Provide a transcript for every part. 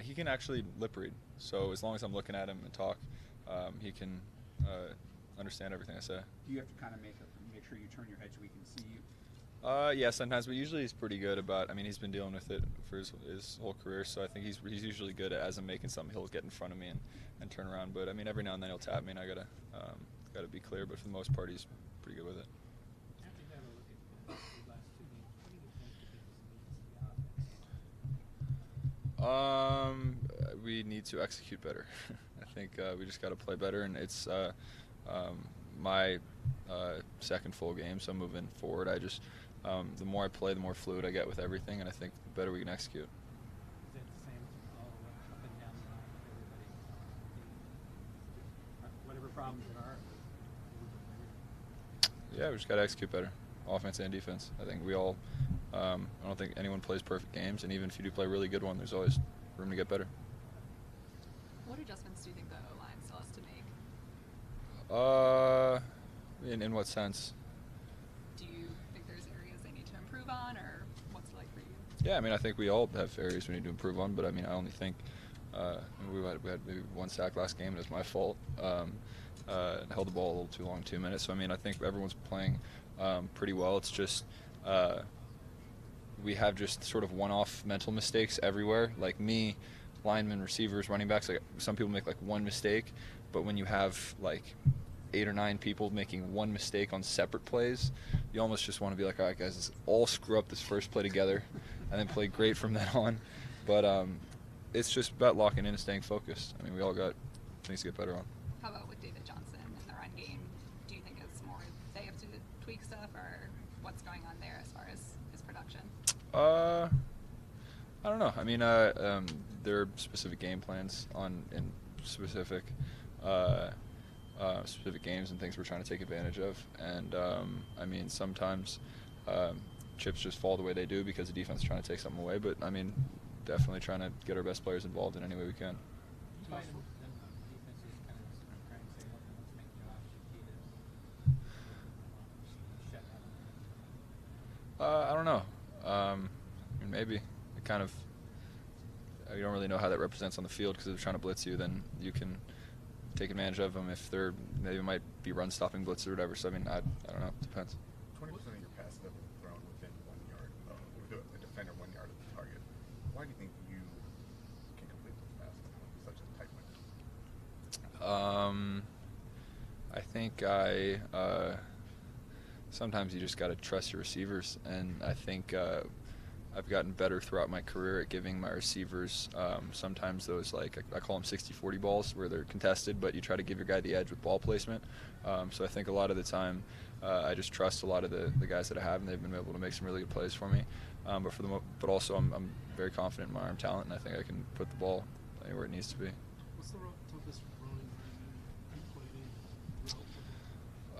He can actually lip read. So as long as I'm looking at him and talk, he can understand everything I say. Do you have to kind of make sure you turn your head so we can see you? Yeah, sometimes, but usually he's pretty good about. I mean, he's been dealing with it for his whole career, so I think he's usually good at, as I'm making something, he'll get in front of me and turn around. But I mean, every now and then he'll tap me, and I gotta be clear. But for the most part, he's pretty good with it. After you have a look at the last two games, what do you think the biggest needs to the offense? We need to execute better. I think we just got to play better, and it's my second full game, so moving forward, the more I play, the more fluid I get with everything, and I think the better we can execute. Is it the same all up and down the line with everybody? Whatever problems there are, Yeah, we just got to execute better, offense and defense. I think we all. I don't think anyone plays perfect games, and even if you do play a really good one, there's always room to get better. What adjustments do you think the O-line still has to make? In what sense? Do you think there's areas they need to improve on, or what's it like for you? Yeah, I mean, I think we all have areas we need to improve on, but I mean, I only think we had maybe one sack last game, and it was my fault. Held the ball a little too long, 2 minutes. So I mean, I think everyone's playing pretty well. It's just we have just sort of one-off mental mistakes everywhere. Like me, linemen, receivers, running backs. Like some people make like one mistake, but when you have like 8 or 9 people making one mistake on separate plays, you almost just want to be like, all right, guys, let's all screw up this first play together, and then play great from then on. But it's just about locking in and staying focused. I mean, we all got things to get better on. How about with David Johnson in the run game? Do you think it's more they have to tweak stuff, or what's going on there as far as his production? I don't know. I mean, there are specific game plans in specific specific games and things we're trying to take advantage of. And I mean, sometimes chips just fall the way they do because the defense is trying to take something away. But I mean, definitely trying to get our best players involved in any way we can. I don't know. I mean, maybe it kind of. You don't really know how that represents on the field because if they're trying to blitz you, then you can take advantage of them if they're maybe might be run stopping blitz or whatever. So I mean, I don't know. It depends. 20% of your passes have been thrown within 1 yard, with a defender 1 yard of the target. Why do you think you can complete those passes with such a tight window? I think sometimes you just got to trust your receivers, and I think I've gotten better throughout my career at giving my receivers sometimes those, like, I call them 60-40 balls where they're contested, but you try to give your guy the edge with ball placement. So I think a lot of the time I just trust a lot of the guys that I have, and they've been able to make some really good plays for me. But also I'm very confident in my arm talent, and I think I can put the ball anywhere it needs to be. What's the toughest running you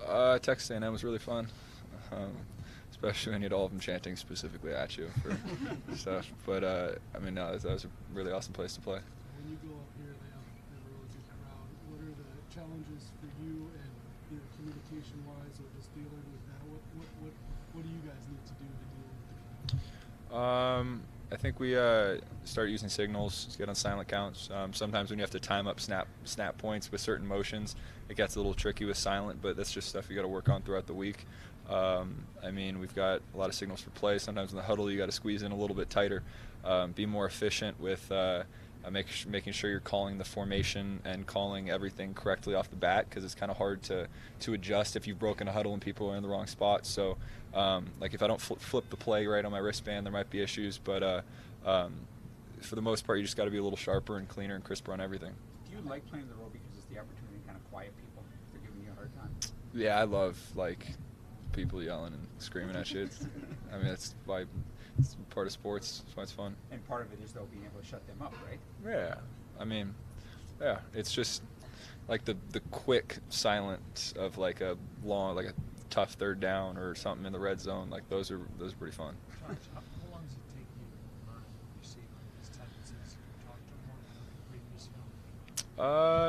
played in? Texas A&M was really fun. Especially when you had all of them chanting specifically at you for stuff. But, I mean, no, that was a really awesome place to play. When you go up here, they have a really good crowd. What are the challenges for you, and either communication-wise or just dealing with that? What do you guys need to do to deal with the crowd? I think we start using signals to get on silent counts. Sometimes when you have to time up snap points with certain motions, it gets a little tricky with silent, but that's just stuff you got to work on throughout the week. I mean, we've got a lot of signals for play. Sometimes in the huddle, you got to squeeze in a little bit tighter, be more efficient with making sure you're calling the formation and calling everything correctly off the bat, because it's kind of hard to adjust if you've broken a huddle and people are in the wrong spot. So, like if I don't flip the play right on my wristband, there might be issues. But for the most part, you just got to be a little sharper and cleaner and crisper on everything. Do you like playing the role because it's the opportunity to kind of quiet people if they're giving you a hard time? Yeah, I love people yelling and screaming at you. I mean, it's part of sports. That's why it's fun. And part of it is, though, being able to shut them up, right? Yeah. I mean, yeah, it's just like the quick silence of like a tough third down or something in the red zone. Like those are pretty fun. How long does it take you to learn receiver his tendencies? You talk to him more than previous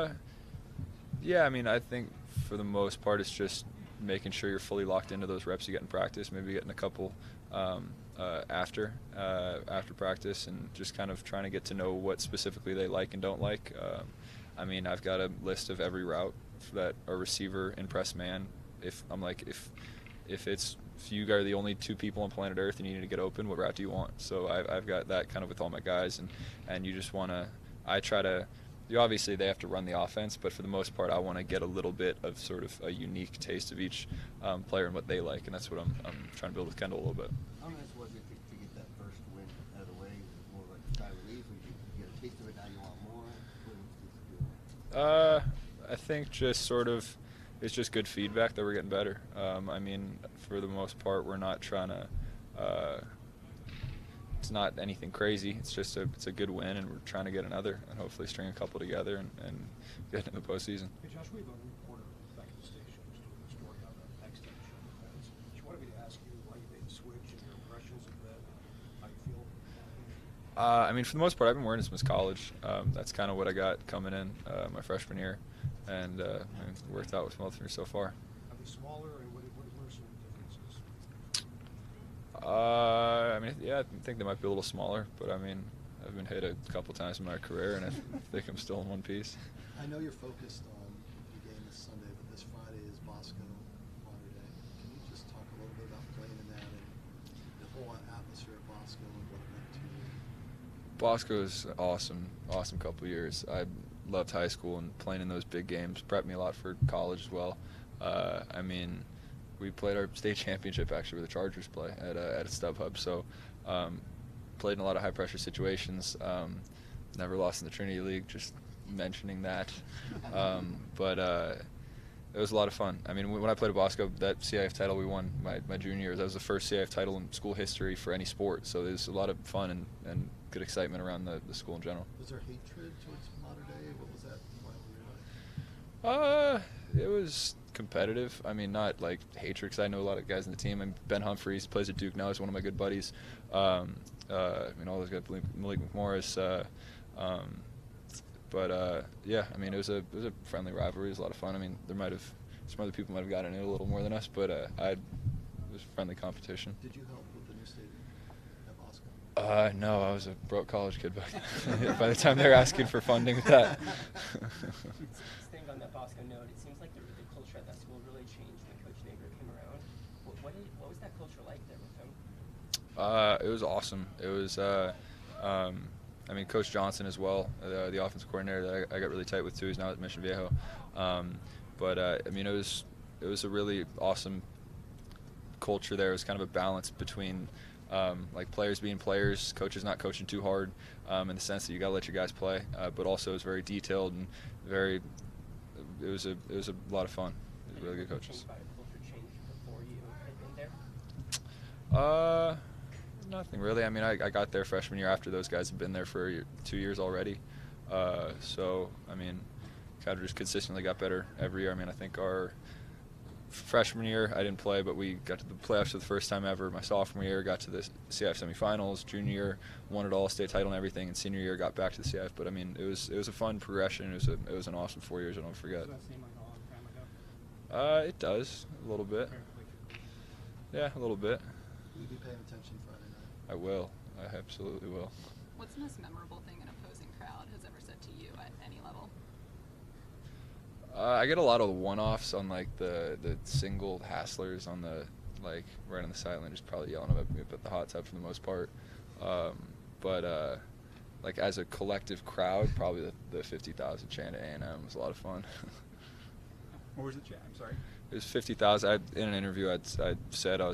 film? Yeah, I mean, I think for the most part it's just making sure you're fully locked into those reps you get in practice, maybe getting a couple after practice, and just kind of trying to get to know what specifically they like and don't like. I mean, I've got a list of every route that a receiver in press man, if you are the only two people on planet Earth and you need to get open, what route do you want? So I've got that kind of with all my guys, and you just want to, I try to, obviously they have to run the offense, but for the most part I want to get a little bit of sort of a unique taste of each player and what they like, and that's what I'm trying to build with Kendall a little bit. How nice was it to get that first win out of the way? Was it more like a sigh of relief, or did you get a taste of it, now you want more? What was this I think just sort of, it's just good feedback that we're getting better. I mean, for the most part, we're not trying to. It's not anything crazy. It's just it's a good win, and we're trying to get another, and hopefully string a couple together and get into the postseason. Hey Josh, we have a reporter back at the station who's doing a story on the next gen defense. She wanted me to ask you why you made the switch and your impressions of that, how you feel. I mean, for the most part, I've been wearing it since college. That's kind of what I got coming in my freshman year, and it worked out with both of me so far. Are they smaller, and what are some differences? I mean, yeah, I think they might be a little smaller, but I mean, I've been hit a couple times in my career, and I think I'm still in one piece. I know you're focused on the game this Sunday, but this Friday is Bosco Mater Day. Can you just talk a little bit about playing in that and the whole atmosphere of Bosco and what it meant to you? Bosco's awesome couple of years. I loved high school, and playing in those big games prepped me a lot for college as well. I mean, we played our state championship actually where the Chargers play at a StubHub, so played in a lot of high pressure situations. Never lost in the Trinity League, just mentioning that. But it was a lot of fun. I mean, when I played at Bosco, that CIF title we won my junior year, that was the first CIF title in school history for any sport. So there's a lot of fun and good excitement around the school in general. Was there hatred towards Mater Day? What was that rivalry like? It was competitive. I mean, not like hatred, because I know a lot of guys in the team. And Ben Humphreys plays at Duke now. He's one of my good buddies. I mean, all those guys, Malik McMorris. Yeah, I mean, it was a friendly rivalry. It was a lot of fun. I mean, some other people might have gotten in it a little more than us, but it was friendly competition. Did you help with the new stadium at Bosco? No, I was a broke college kid back then. By the time they were asking for funding with that. Staying on that Bosco note, it seems like the culture at that school really changed when Coach Nager came around. What was that culture like there with him? It was awesome. It was, I mean, Coach Johnson as well, the offensive coordinator that I got really tight with too. He's now at Mission Viejo. I mean, it was a really awesome culture there. It was kind of a balance between like players being players, coaches not coaching too hard, in the sense that you got to let your guys play, but also it was very detailed and very. It was a lot of fun. It was really good coaches. Culture change before you had been there? Nothing really. I mean, I got there freshman year after those guys had been there for 2 years already. So, I mean, kind of just consistently got better every year. I mean, I think our freshman year I didn't play, but we got to the playoffs for the first time ever. My sophomore year got to the CIF semifinals. Junior year won it all, state title and everything. And senior year got back to the CIF. But I mean, it was a fun progression. It was an awesome 4 years. I don't forget. Does that seem like a long time ago? It does a little bit. Yeah, a little bit. Will you be paying attention Friday night? I will. I absolutely will. What's the most memorable thing an opposing crowd has ever said to you at any level? I get a lot of one-offs on like the single hasslers on the like right on the sideline, just probably yelling about me at the hot tub for the most part. But like as a collective crowd, probably the 50,000 chant at A&M was a lot of fun. What was the chat? I'm sorry. It was 50,000. In an interview, I said we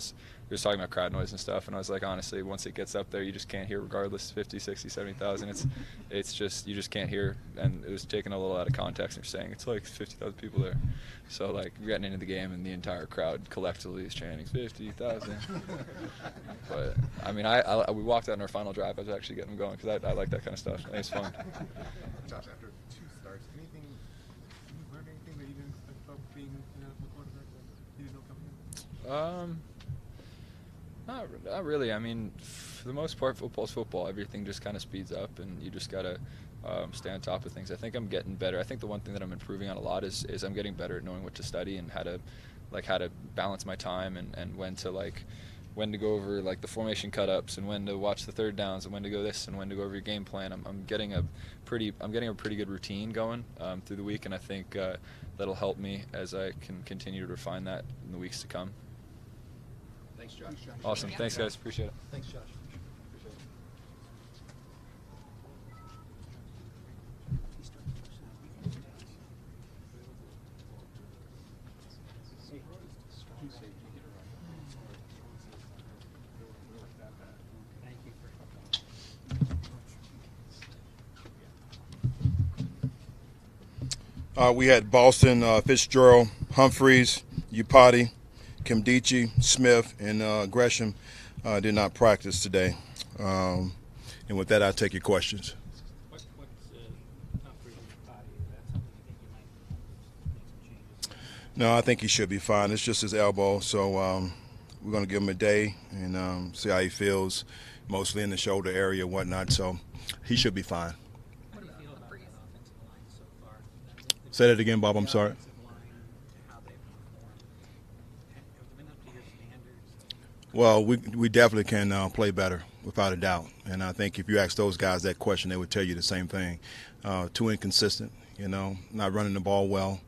was talking about crowd noise and stuff, and I was like, honestly, once it gets up there, you just can't hear regardless, 50, 60, 70,000. It's just, you just can't hear, and it was taken a little out of context. And saying it's like 50,000 people there. So, like, we're getting into the game, and the entire crowd collectively is chanting 50,000. But, I mean, we walked out in our final drive. I was actually getting them going, because I like that kind of stuff. I think it's fun. Josh, after 2 starts, did you learn anything that you didn't expect about being an NFL quarterback that you didn't know coming in? Not really. I mean, for the most part, football's football. Everything just kind of speeds up, and you just gotta stay on top of things. I think I'm getting better. I think the one thing that I'm improving on a lot is I'm getting better at knowing what to study and how to like how to balance my time and when to go over like the formation cut-ups and when to watch the third downs and when to go this and when to go over your game plan. I'm getting a pretty good routine going through the week, and I think that'll help me as I can continue to refine that in the weeks to come. Thanks, Josh. Awesome. Yeah. Thanks, guys. Appreciate it. Thanks, Josh. Appreciate Thank you for We had Boston, Fitzgerald, Humphreys, Upati, Kimdichie, Smith, and Gresham did not practice today. And with that, I'll take your questions. What's Humphrey's body? Is that something you think you might make some changes? No, I think he should be fine. It's just his elbow, so we're going to give him a day and see how he feels, mostly in the shoulder area and whatnot. So he should be fine. How do you feel about that offensive line so far? Say that again, Bob. I'm sorry. Offensive line, how they've performed. Have they been up to your standards? Well, we definitely can play better, without a doubt. And I think if you ask those guys that question, they would tell you the same thing. Too inconsistent, not running the ball well.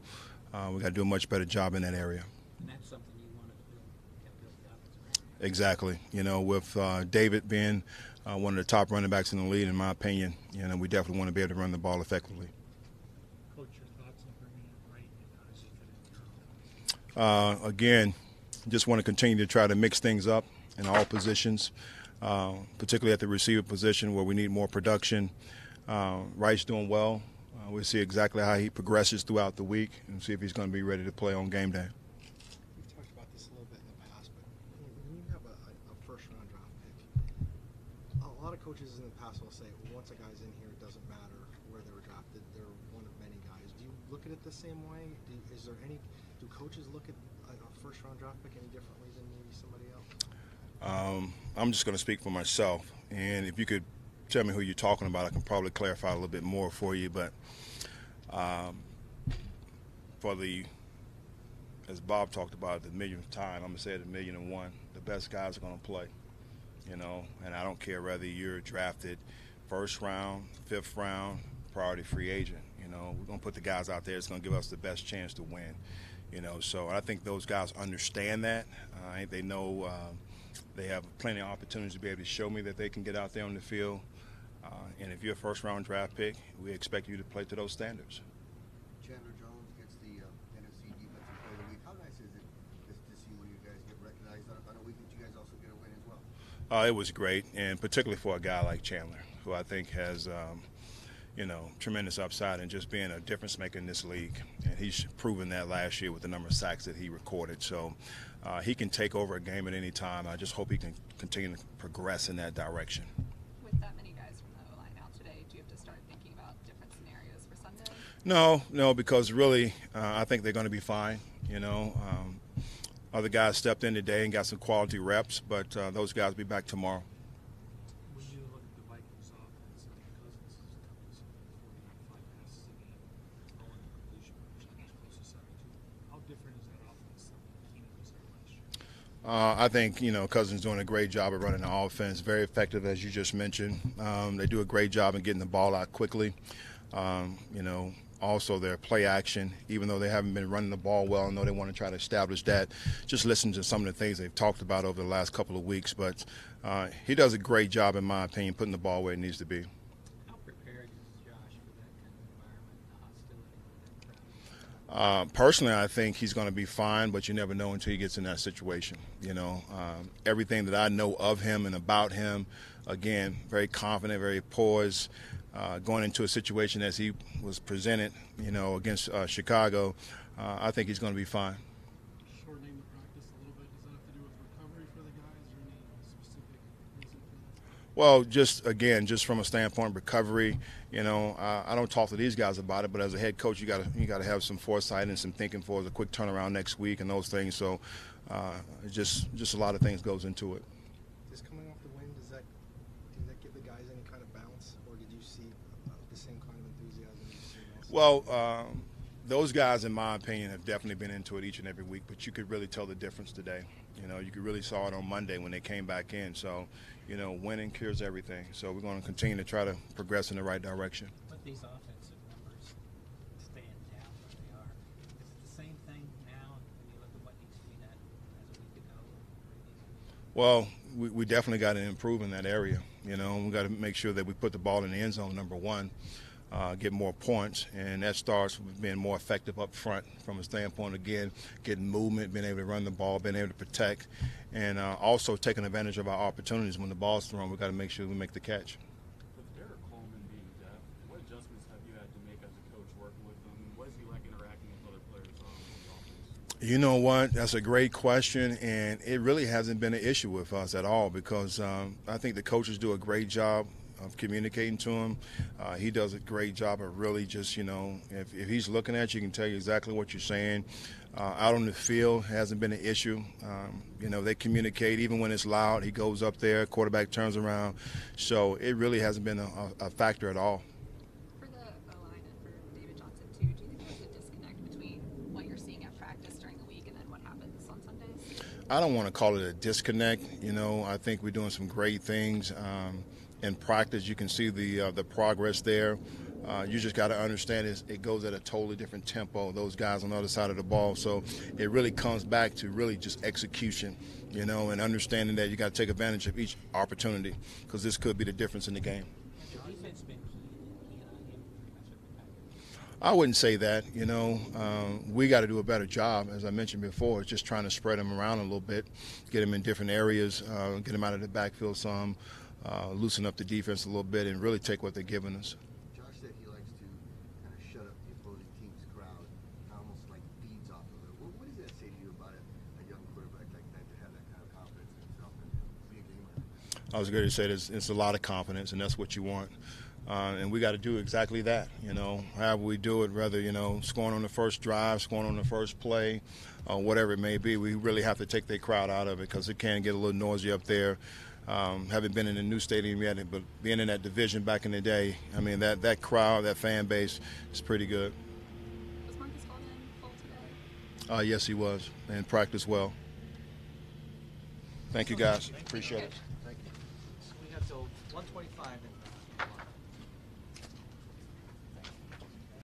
We got to do a much better job in that area. And that's something you wanted to build the offensive line. Exactly. With David being one of the top running backs in the league, in my opinion, we definitely want to be able to run the ball effectively. Coach, your thoughts on bringing in Wright and how does he fit into your offense? Again, just want to continue to try to mix things up in all positions, particularly at the receiver position where we need more production. Wright's doing well. We'll see exactly how he progresses throughout the week and see if he's going to be ready to play on game day. We've talked about this a little bit in the past, but when you have a first-round draft pick, a lot of coaches in the past will say, well, once a guy's in here, it doesn't matter where they were drafted. They're one of many guys. Do you look at it the same way? Do coaches look at a first-round draft pick any differently than maybe somebody else? I'm just going to speak for myself, and if you could tell me who you're talking about, I can probably clarify a little bit more for you. But as Bob talked about the millionth time, I'm going to say it 1,000,001, the best guys are going to play, and I don't care whether you're drafted first round, fifth round, priority free agent. We're going to put the guys out there that's going to give us the best chance to win. So I think those guys understand that. I think they know they have plenty of opportunities to be able to show me that they can get out there on the field. And if you're a first-round draft pick, we expect you to play to those standards. Chandler Jones gets the NFC Defensive Player of the Week. How nice is it to see when you guys get recognized on a week that you guys also get a win as well? It was great, and particularly for a guy like Chandler, who I think has tremendous upside in just being a difference maker in this league. And he's proven that last year with the number of sacks that he recorded. So he can take over a game at any time. I just hope he can continue to progress in that direction. With that many guys from the O-line out today, do you have to start thinking about different scenarios for Sunday? No, because really I think they're going to be fine. Other guys stepped in today and got some quality reps, but those guys will be back tomorrow. When you look at the Vikings offense, Cousins is completing 45 passes a game, throwing the completion percentage close to 72. How different is that offense than Keenan was there last year? I think, Cousins doing a great job of running the offense, very effective, as you just mentioned. They do a great job of getting the ball out quickly. Also their play action, even though they haven't been running the ball well, I know they want to try to establish that. Just listen to some of the things they've talked about over the last couple of weeks. But he does a great job, in my opinion, putting the ball where it needs to be. How prepared is Josh for that kind of environment, the hostility with that crowd? Personally, I think he's going to be fine, but you never know until he gets in that situation. Everything that I know of him and about him, again, very confident, very poised. Going into a situation as he was presented, against Chicago, I think he's going to be fine. Shortening the practice a little bit, does that have to do with recovery for the guys or any specific reason for that? Well, just from a standpoint of recovery, I don't talk to these guys about it, but as a head coach, you got to have some foresight and some thinking for a quick turnaround next week and those things. So, just a lot of things goes into it. Just coming off the win, does that give the guys any kind of balance, or did you see the same kind of enthusiasm you've seen also? Well, Those guys, in my opinion, have definitely been into it each and every week, but you could really tell the difference today. You know, you could really saw it on Monday when they came back in. So, you know, winning cures everything. So we're going to continue to try to progress in the right direction. With these offensive numbers staying down where they are, is it the same thing now when you look at what needs to be done as a week ago or previous? Well, we definitely got to improve in that area. You know, we got to make sure that we put the ball in the end zone, number one, get more points, and that starts with being more effective up front from a standpoint, again, getting movement, being able to run the ball, being able to protect, and also taking advantage of our opportunities. When the ball's thrown, we've got to make sure we make the catch. With Derek Coleman being deaf, what adjustments have you had to make as a coach working with him? What is he like interacting with other players on the offense? You know what? That's a great question, and it really hasn't been an issue with us at all because I think the coaches do a great job of communicating to him. He does a great job of really just, you know, if he's looking at you, he can tell you exactly what you're saying. Out on the field hasn't been an issue. You know, they communicate even when it's loud. He goes up there, quarterback turns around. So it really hasn't been a factor at all. For the O-line and for David Johnson too, do you think there's a disconnect between what you're seeing at practice during the week and then what happens on Sundays? I don't want to call it a disconnect. You know, I think we're doing some great things. In practice, you can see the progress there. You just got to understand it goes at a totally different tempo, those guys on the other side of the ball. So it really comes back to really just execution, you know, and understanding that you got to take advantage of each opportunity because this could be the difference in the game. Has the defense been keying on him pretty much every package? I wouldn't say that. You know, we got to do a better job, as I mentioned before, just trying to spread him around a little bit, get him in different areas, get him out of the backfield some, loosen up the defense a little bit, and really take what they're giving us. Josh said he likes to kind of shut up the opposing team's crowd, almost like feeds off of it. What does that say to you about a young quarterback like that to have that kind of confidence in himself and be a gamer? I was going to say it's a lot of confidence, and that's what you want. And we got to do exactly that, you know, however we do it, whether, you know, scoring on the first drive, scoring on the first play, whatever it may be. We really have to take their crowd out of it because it can get a little noisy up there. Haven't been in a new stadium yet, but being in that division back in the day, I mean, that crowd, that fan base is pretty good. Was Marcus Golden full today? Yes, he was, and practiced well. Thank you, guys. Appreciate it. Thank you. We have till 1:25 and